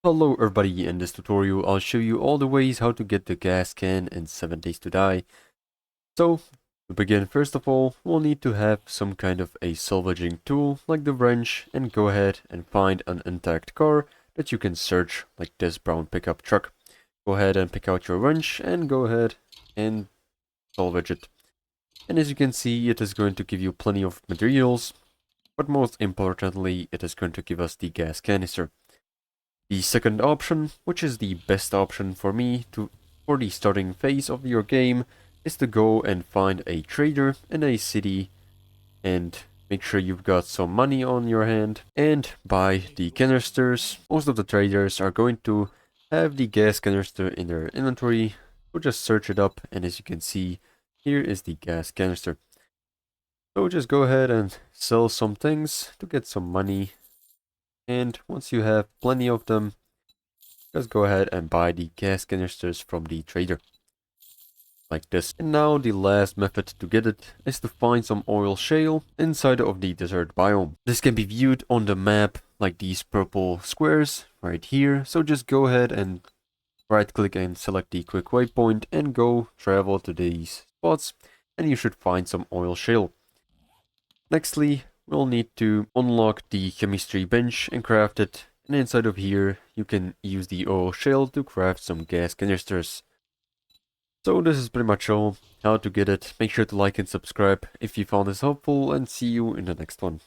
Hello everybody, in this tutorial I'll show you all the ways how to get the gas can in 7 Days to Die. So, to begin, first of all, we'll need to have some kind of a salvaging tool like the wrench and go ahead and find an intact car that you can search, like this brown pickup truck. Go ahead and pick out your wrench and go ahead and salvage it. And as you can see, it is going to give you plenty of materials, but most importantly, it is going to give us the gas canister. The second option, which is the best option for me for the starting phase of your game, is to go and find a trader in a city and make sure you've got some money on your hand and buy the canisters. Most of the traders are going to have the gas canister in their inventory, so just search it up, and as you can see, here is the gas canister. So just go ahead and sell some things to get some money, and once you have plenty of them, just go ahead and buy the gas canisters from the trader. Like this. And now the last method to get it is to find some oil shale inside of the desert biome. This can be viewed on the map like these purple squares right here. So just go ahead and right click and select the quick waypoint and go travel to these spots and you should find some oil shale. Nextly, we'll need to unlock the chemistry bench and craft it. And inside of here, you can use the oil shale to craft some gas canisters. So this is pretty much all how to get it. Make sure to like and subscribe if you found this helpful, and see you in the next one.